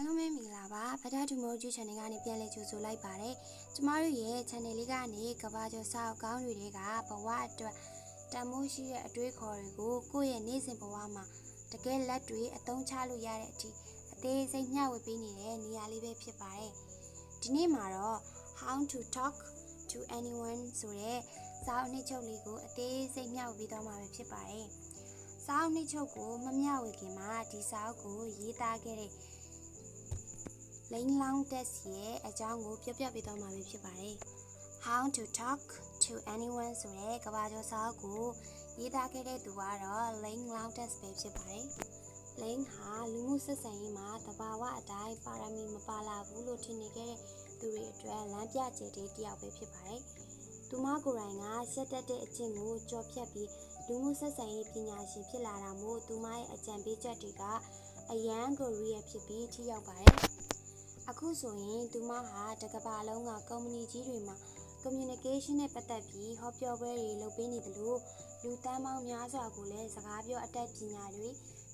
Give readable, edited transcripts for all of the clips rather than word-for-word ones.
လုံးပဲမင်္ဂလာပါဗဒတူမိုးကျူ channel ကနေပြန်လည်ကြိုဆိုလိုက်ပါတယ်ကျမတို့ရဲ့ channel လေးကနေကဘာကျော်စာအုပ်ကောင်းတွေကဘဝအတွက်တန်မိုးရှိတဲ့အတွေးခေါ်တွေကိုကိုယ့်ရဲ့နေ့စဉ်ဘဝမှာတကယ်လက်တွေအသုံးချလို့ရတဲ့အထိအသေးစိတ်မျှဝေပေးနေတဲ့နေရာလေးပဲဖြစ်ပါတယ်ဒီနေ့မှာတော့ how to talk to anyone ဆိုတဲ့စာအုပ်နှိပ်ချုပ်လေးကိုအသေးစိတ်မျှဝေပေးတော့မှာပဲဖြစ်ပါတယ်စာအုပ်နှိပ်ချုပ်ကိုမမျှဝေခင်မှာဒီစာအုပ်ကိုရေးသားခဲ့တဲ့Ling Long Test ရဲ့အကြောင်းကိုပြောပြပေးသွားမှာဖြစ်ပါတယ် How to talk to anyone ဆိုတဲ့ကဘာကျော်စာအုပ်ကိုရေးသားခဲ့တဲ့သူကတော့ Ling Long Test ပဲဖြစ်ပါတယ် Ling ဟာလူမှုဆက်ဆံရေးမှာတဘာဝအတိုင်းပါရမီမပါလာဘူးလို့ထင်နေခဲ့တဲ့သူတွေအတွက်လမ်းပြကျတဲ့တစ်ယောက်ပဲဖြစ်ပါတယ်သူမကိုယ်တိုင်ကရှက်တတ်တဲ့အကျင့်ကိုကြော်ဖြတ်ပြီးလူမှုဆက်ဆံရေးပညာရှင်ဖြစ်လာတာမို့သူမရဲ့အကြံပေးချက်တွေကအရန်ကိုရီးယားဖြစ်ပြီးထိရောက်ပါတယ်အခုဆိုရင်သူမဟာတကဘာလုံးကကုမ္ပဏီကြီးတွေမှာ communication နဲ့ပတ်သက်ပြီးဟောပြောပွဲတွေလုပ်ပေးနေတယ်လို့လူတန်းပေါင်းများစွာကိုလည်းစကားပြောအတတ်ပညာတွေ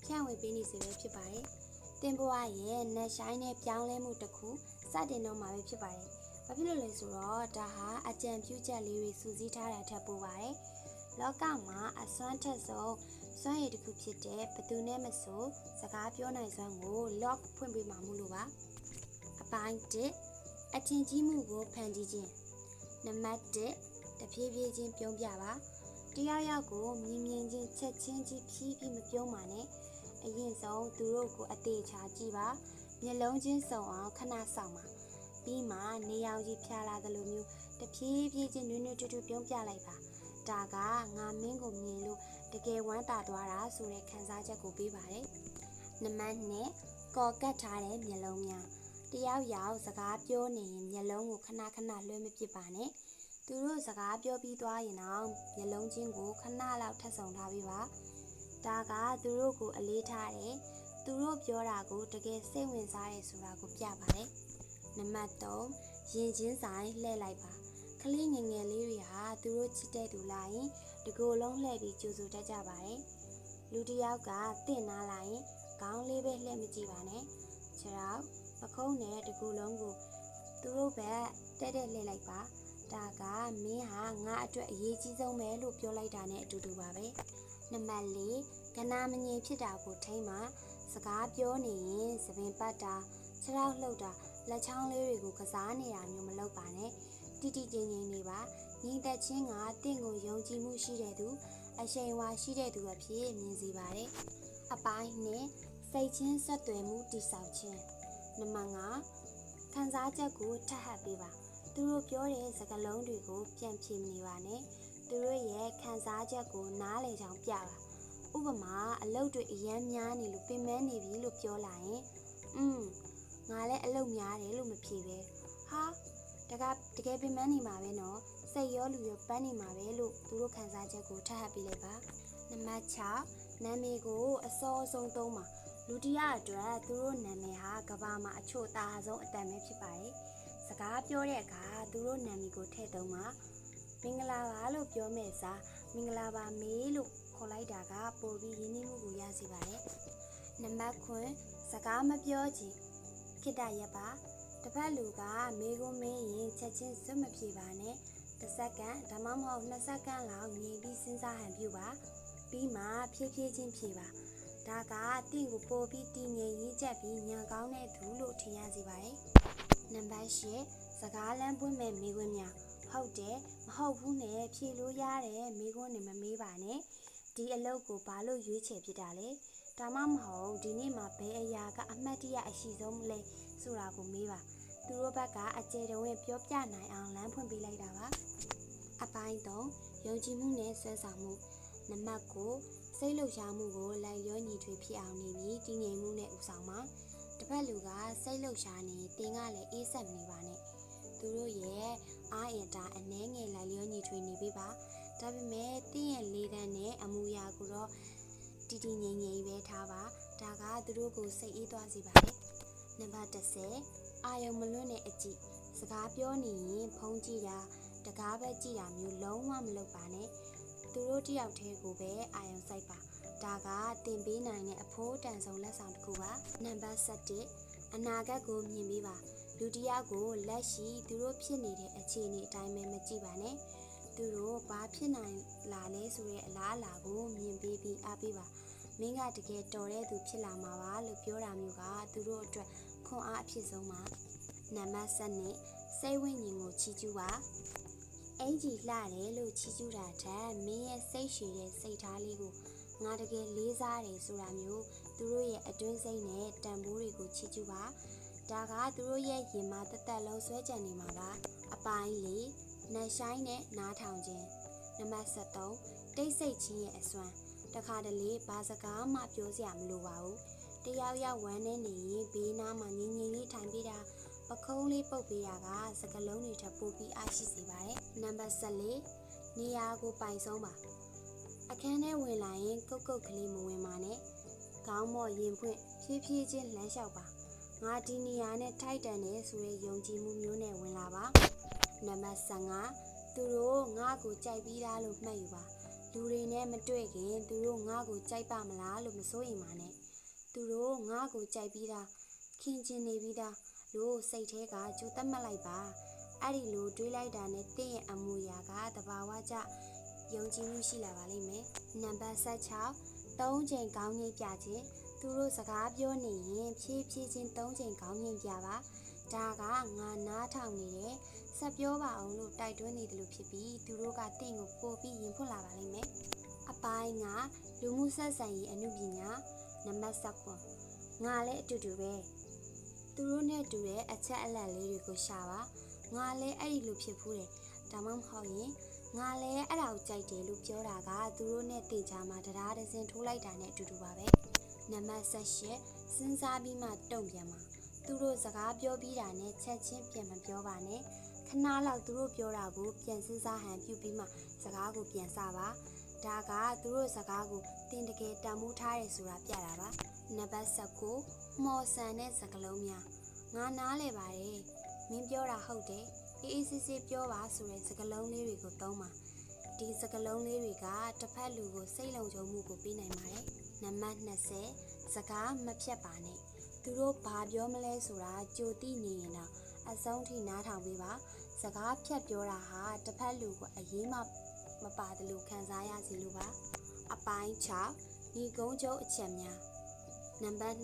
ဖြန့်ဝေပေးနေစေပဲဖြစ်ပါတယ်။တင်ဘဝရဲ့နှက်ဆိုင်နဲ့ပြောင်းလဲမှုတစ်ခုစတင်တော့မှာပဲဖြစ်ပါတယ်။ဘာဖြစ်လို့လဲဆိုတော့ဒါဟာအကြံပြုချက်လေးတွေစုစည်းထားတာထပ်ပိုပါတယ်။လောကမှာအစွမ်းထက်ဆုံးစွမ်းရည်တစ်ခုဖြစ်တဲ့ဘသူနဲ့မဆိုစကားပြောနိုင်စွမ်းကို lock ဖွင့်ပေးမှာမို့လို့ပါ။ပိုင်း1အထင်ကြီးမှုကိုဖန်တီးခြင်းနံပါတ်1တဖြည်းဖြည်းချင်းပြုံးပြပါတယောက်ယောက်ကိုမြင်မြင်ချင်းချက်ချင်းကြီးဖြည်းဖြည်းမပြုံးပါနဲ့အရင်ဆုံးသူတို့ကိုအသေးချာကြည့်ပါမျက်လုံးချင်းစုံအောင်ခဏဆောင်ပါပြီးမှနေရောင်ကြီးဖြာလာသလိုမျိုးတဖြည်းဖြည်းချင်းနွေ့နွေ့တူတူပြုံးပြလိုက်ပါဒါကငါမင်းကိုမြင်လို့တကယ်ဝမ်းသာသွားတာဆိုတဲ့ခံစားချက်ကိုပေးပါတယ်နံပါတ်2ကော်ကတ်ထားတဲ့မျက်လုံးများတယောက်ယောက်စကားပြောနေရင်မျက်လုံးကိုခဏခဏလွှဲမပစ်ပါနဲ့သူတို့စကားပြောပြီးသွားရင်တော့မျက်လုံးချင်းကိုခဏလောက်ထပ်ဆောင်ထားပေးပါဒါကသူတို့ကိုအလေးထားတယ်သူတို့ပြောတာကိုတကယ်စိတ်ဝင်စားတယ်ဆိုတာကိုပြပါတယ်နံပါတ်3ရင်ချင်းဆိုင်လှည့်လိုက်ပါကလေးငယ်ငယ်လေးတွေဟာသူတို့ချစ်တဲ့သူလာရင်တကိုယ်လုံးလှည့်ပြီးကြိုဆိုတတ်ကြပါတယ်လူတစ်ယောက်ကတင့်နာလာရင်ခေါင်းလေးပဲလှည့်မကြည့်ပါနဲ့ခြေထောက်ပခုံးနဲ့တကူလုံးကိုသူတို့ဘက်တက်တက်လှည့်လိုက်ပါဒါကမင်းဟာငါအတွက်အရေးကြီးဆုံးပဲလို့ပြောလိုက်တာနဲ့အတူတူပါပဲနံပါတ်4ကနာမငြိမ်ဖြစ်တာကိုထိမှစကားပြောနေရင်သပင်ပတ်တာခြေထောက်လှုပ်တာလက်ချောင်းလေးတွေကိုကစားနေတာမျိုးမလုပ်ပါနဲ့တိတိကျကျနေပါညီသက်ချင်းကတင့်ကိုယုံကြည်မှုရှိတဲ့သူအရှိန်အဝါရှိတဲ့သူအဖြစ်မြင်စေပါတယ်အပိုင်းနဲ့စိတ်ချင်းဆက်သွယ်မှုတည်ဆောက်ခြင်းနံပါတ်5ခံစားချက်ကိုထပ်ဟပ်ပေးပါသူတို့ပြောတဲ့စကားလုံးတွေကိုပြန်ဖြေမနေပါနဲ့သူတို့ရဲ့ခံစားချက်ကိုနားလည်ချောင်းပြပါဥပမာအလုပ်တွေအရန်များနေလို့ပင်ပန်းနေပြီလို့ပြောလာရင်ငါလည်းအလုပ်များတယ်လို့မဖြေပဲဟာတကယ်ပင်ပန်းနေမှာပဲနော်စိတ်ရောလူရောပန်းနေမှာပဲလို့သူတို့ခံစားချက်ကိုထပ်ဟပ်ပေးလိုက်ပါနံပါတ်6နာမည်ကိုအစောဆုံးသုံးပါလူတရားအတွက်သူတို့နာမည်ဟာကဘာမှာအချို့သားဆုံးအတန်ပဲဖြစ်ပါတယ်။စကားပြောတဲ့အခါသူတို့နာမည်ကိုထည့်သုံးပါမင်္ဂလာပါလို့ပြောမဲ့စားမင်္ဂလာပါမေးလို့ခေါ်လိုက်တာကပိုပြီးရင်းနှီးမှုကိုရစေပါတယ်။နံပါတ်9စကားမပြောချင်ခိတ္တရက်ပါတစ်ဖက်လူကမေးခွန်းမေးရင်ချက်ချင်းစွတ်မဖြေပါနဲ့10စက္ကန့်ဒါမှမဟုတ်20စက္ကန့်လောက်ငြိမ်ပြီးစဉ်းစားဟန်ပြုပါပြီးမှဖြည်းဖြည်းချင်းဖြေပါဒါကတင့်ကိုပို့ပြီးတည်ငြိမ်ရည်ချက်ပြီးညံကောင်းတဲ့သူလို့ထင်ရစေပါတယ်။နံပါတ်10စကားလမ်းပွင့်မဲ့မေးခွန်းများဟုတ်တယ်မဟုတ်ဘူးနဲ့ဖြေလို့ရတဲ့မေးခွန်းတွေမမေးပါနဲ့ဒီအလုပ်ကိုဘာလို့ရွေးချယ်ဖြစ်တာလဲဒါမှမဟုတ်ဒီနေ့မှာဘယ်အရာကအမှတ်တရအရှိဆုံးလဲဆိုတာကိုမေးပါသူတို့ဘက်ကအကျယ်တဝင့်ပြောပြနိုင်အောင်လမ်းဖွင့်ပေးလိုက်တာပါအပိုင်း3ယုံကြည်မှုနဲ့ဆွဲဆောင်မှုနံပါတ်9စိတ်လှုပ်ရှားမှုကိုလိုက်လျောညီထွေဖြစ်အောင်နေပြီးတည်ငြိမ်မှုနဲ့ဥဆောင်ပါတစ်ဖက်လူကစိတ်လှုပ်ရှားနေတင်ကလည်းအေးဆက်နေပါနဲ့သူတို့ရဲ့အားအင်တာအနှဲငယ်လိုက်လျောညီထွေနေပေးပါဒါပေမဲ့တင်းရဲ့လေးတန်းနဲ့အမူအရာကိုတော့တည်တည်ငြိမ်ငြိမ်ပဲထားပါဒါကသူတို့ကိုစိတ်အေးသွားစေပါတယ်နံပါတ်10အာယုံမလွတ်တဲ့အကြည့်စကားပြောနေရင်ဖုန်းကြည့်တာတကားပဲကြည့်တာမျိုးလုံးဝမလုပ်ပါနဲ့သူတို့တယောက်တည်းကိုပဲအာယုံစိုက်ပါဒါကတင်ပေးနိုင်တဲ့အဖိုးတန်ဆုံးလက်ဆောင်တစ်ခုပါနံပါတ်7 အနာဂတ်ကိုမြင်ပြီးပါလူတယောက်ကိုလက်ရှိသူတို့ဖြစ်နေတဲ့အခြေအနေအတိုင်းပဲမကြည့်ပါနဲ့သူတို့ဘာဖြစ်နိုင်လာလဲဆိုတဲ့အလားအလာကိုမြင်ပြီးအားပေးပါမင်းကတကယ်တော်တဲ့သူဖြစ်လာမှာပါလို့ပြောတာမျိုးကသူတို့အတွက်ခွန်အားအဖြစ်ဆုံးပါနံပါတ်7နဲ့စိတ်ဝိညာဉ်ကိုချီးကျူးပါအင်ကြီးလှတယ်လို့ချီးကျူးတာထက်မင်းရဲ့စိတ်ရှည်တဲ့စိတ်ထားလေးကိုငါတကယ်လေးစားတယ်ဆိုတာမျိုးသူတို့ရဲ့အတွင်းစိတ်နဲ့တန်ဖိုးတွေကိုချီးကျူးပါဒါကသူတို့ရဲ့ရင်မှာတသက်လုံးဆွဲကြံနေမှာပါအပိုင်း၄နှဆိုင်နဲ့နားထောင်ခြင်းနံပါတ်73တိတ်ဆိတ်ခြင်းရဲ့အစွမ်းတခါတလေဘာစကားမှပြောစရာမလိုပါဘူးတယောက်ယောက်ဝမ်းနေနေရင်ဘေးနားမှာငြိမ်ငြိမ်လေးထိုင်ပြီးတာပခုံးလေးပုတ်ပေးတာကစကလုံးတွေထပ်ပို့ပြီးအားရှိစေပါတယ်နံပါတ်14နေရာကိုပိုင်ဆုံးပါအခန်းထဲဝင်လာရင်ကုတ်ကုတ်ကလေးမဝင်ပါနဲ့ခေါင်းမော့ရင်ဖွင့်ဖြည်းဖြည်းချင်းလမ်းလျှောက်ပါငါဒီနေရာနဲ့ထိုက်တန်တယ်ဆိုတဲ့ယုံကြည်မှုမျိုးနဲ့ဝင်လာပါနံပါတ်15သူတို့ငါ့ကိုကြိုက်ပြီးသားလို့မှတ်ယူပါလူတွေနဲ့မတွေ့ခင်သူတို့ငါ့ကိုကြိုက်ပါမလားလို့မစိုးရင်ပါနဲ့သူတို့ငါ့ကိုကြိုက်ပြီးသားခင်ချင်နေပြီးသားလို့စိတ်ထဲကကြိုးတတ်မှတ်လိုက်ပါအဲ့ဒီလိုတွေးလိုက်တာနဲ့တင့်ရဲ့အမူအရာကတဘာဝကျယုံကြည်မှုရှိလာပါလိမ့်မယ်နံပါတ်16 3 ချိန်ကောင်းငိမ့်ပြခြင်းသူတို့စကားပြောနေရင်ဖြည်းဖြည်းချင်း3 ချိန်ကောင်းငိမ့်ပြပါဒါကငါနားထောင်နေတယ်ဆက်ပြောပါအောင်လို့တိုက်တွန်းနေတယ်လို့ဖြစ်ပြီးသူတို့ကတင့်ကိုပို့ပြီးရင်ဖွင့်လာပါလိမ့်မယ်အပိုင်းကလူမှုဆက်ဆံရေးအမှုပညာနံပါတ်19ငါလည်းအတူတူပဲသူတို့နဲ့တူတဲ့အချက်အလက်လေးတွေကိုရှာပါငါလည်းအဲ့ဒီလိုဖြစ်ဖူးတယ်ဒါမှမဟုတ်ရင်ငါလည်းအဲ့ဒါကိုကြိုက်တယ်လို့ပြောတာကသူတို့နဲ့တင်ချာမှာတရားတစ်စင်ထိုးလိုက်တာနဲ့အတူတူပါပဲနံပါတ်18စဉ်းစားပြီးမှတုံ့ပြန်ပါသူတို့စကားပြောပြီးတာနဲ့ချက်ချင်းပြန်မပြောပါနဲ့ခဏလောက်သူတို့ပြောတာကိုပြန်စဉ်းစားဟန်ပြုပြီးမှစကားကိုပြန်စပါဒါကသူတို့စကားကိုတင်တကယ်တန်ဖိုးထားရဆိုတာပြတာပါနံပါတ်19မော်ဆန်တဲ့စကားလုံးများငါနားလဲပါတယ်မင်းပြောတာဟုတ်တယ်အေးစစ်စစ်ပြောပါဆိုတဲ့စကားလုံးလေးတွေကိုသုံးပါဒီစကားလုံးလေးတွေကတစ်ဖက်လူကိုစိတ်လုံခြုံမှုကိုပေးနိုင်ပါတယ်နံပါတ်20စကားမဖြတ်ပါနဲ့သူတို့ဘာပြောမလဲဆိုတာကြိုသိနေရင်တော့အဆုံးထိနားထောင်ပေးပါစကားဖြတ်ပြောတာဟာတစ်ဖက်လူကိုအရေးမပါတယ်လို့ခံစားရစီလို့ပါအပိုင်း6ညီကုန်းကျုပ်အချက်များနံပါတ်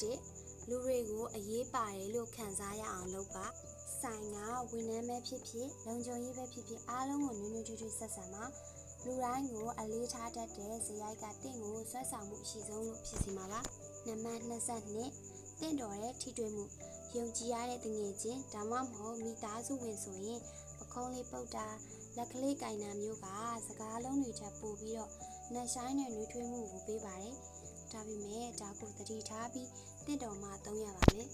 21လူတွေကိုအရေးပါတယ်လို့ခံစားရအောင်လုပ်ပါဆိုင်ကဝန်ထမ်းပဲဖြစ်ဖြစ်လုံခြုံရေးပဲဖြစ်ဖြစ်အားလုံးကိုနွေးနွေးထွေးထွေးဆက်ဆံပါလူတိုင်းကိုအလေးထားတတ်တဲ့ဇယိုက်ကတင့်ကိုဆွဲဆောင်မှုအရှိဆုံးလို့ဖြစ်စီမှာပါနံပါတ်22တင့်တော်တဲ့ထိတွေ့မှုယုံကြည်ရတဲ့တငယ်ချင်းဒါမှမဟုတ်မိသားစုဝင်ဆိုရင်ပခုံးလေးပုတ်တာလက်ကလေးကင်တာမျိုးကစကားလုံးတွေထပ်ပို့ပြီးတော့နှက်ဆိုင်တဲ့နှွေးထွေးမှုကိုပေးပါတယ်ဒါပေမဲ့ဒါကိုသတိထားပြီးတင့်တော်မှသုံးရပါမယ်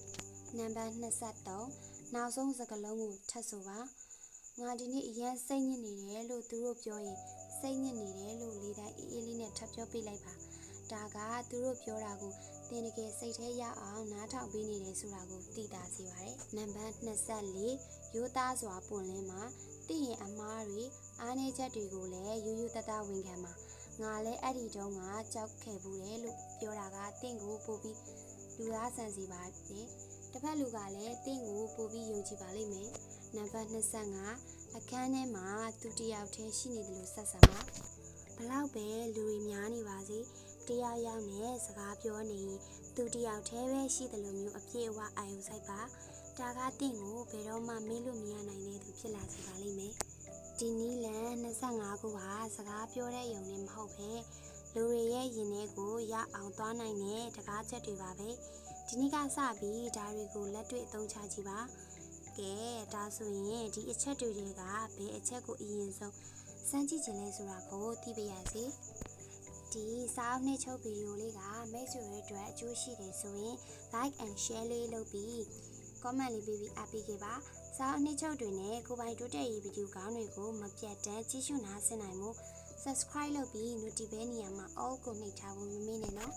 နံပါတ်23နောက်ဆုံးစကားလုံးကိုထပ်ဆိုပါငါဒီနေ့အရင်စိတ်ညစ်နေတယ်လို့သူတို့ပြောရင်စိတ်ညစ်နေတယ်လို့လေးတိုင်းအေးအေးလေးနဲ့ထပ်ပြောပေးလိုက်ပါဒါကသူတို့ပြောတာကိုသင်တကယ်စိတ်ထဲရအောင်နားထောင်ပေးနေတယ်ဆိုတာကိုသိတာစေပါတယ်နံပါတ်24ရိုးသားစွာပွင့်လင်းမှာသိရင်အမားတွေအားနည်းချက်တွေကိုလည်းရိုးရိုးသားသားဝန်ခံမှာငါလည်းအဲ့ဒီတုန်းကကြောက်ခဲ့ဘူးတယ်လို့ပြောတာကတင့်ကိုပို့ပြီးလူသားဆန်စီပါတယ်တစ်ဖက်လူကလည်းတင့်ကိုပို့ပြီးယုံကြည်ပါလိမ့်မယ်နံပါတ်25အခန်းထဲမှာသူတယောက်တည်းရှိနေတယ်လို့ဆက်ဆံပါဘလောက်ပဲလူတွေများနေပါစေတယောက်ယောက်နဲ့စကားပြောနေသူတယောက်တည်းပဲရှိတယ်လို့မျိုးအပြည့်အဝအာရုံစိုက်ပါဒါကတင့်ကိုဘယ်တော့မှမေ့လို့မရနိုင်တဲ့သူဖြစ်လာစေပါလိမ့်မယ်ဒီနီလန်25ခုဟာစကားပြောတဲ့ယုံနဲ့မဟုတ်ပဲလူတွေရဲ့ယင်ထဲကိုရအောင်သွားနိုင်တဲ့တကားချက်တွေပါပဲဒီနေ့ကစပြီးဒါတွေကိုလက်တွေ့အသုံးချကြည့်ပါကဲဒါဆိုရင်ဒီအချက်တွေကဘယ်အချက်ကိုအရင်ဆုံးစမ်းကြည့်ခြင်းလဲဆိုတာကိုသိပါရစေဒီစာအုပ်နဲ့ချုပ်ဗီဒီယိုလေးကမိတ်ဆွေတွေအတွက်အကျိုးရှိတယ်ဆိုရင် like and share လေးလုပ်ပြီး comment လေးပေးပြီးအားပေးခဲ့ပါစာအုပ်နဲ့ချုပ်တွေနဲ့ကိုပိုင်တိုးတက်ရေးဗီဒီယိုကောင်းတွေကိုမပြတ်တမ်းကြည့်ရှုနားဆင်နိုင်မှု subscribe လုပ်ပြီး notification နေရာမှာ all ကိုနှိပ်ထားဖို့မမေ့နဲ့နော်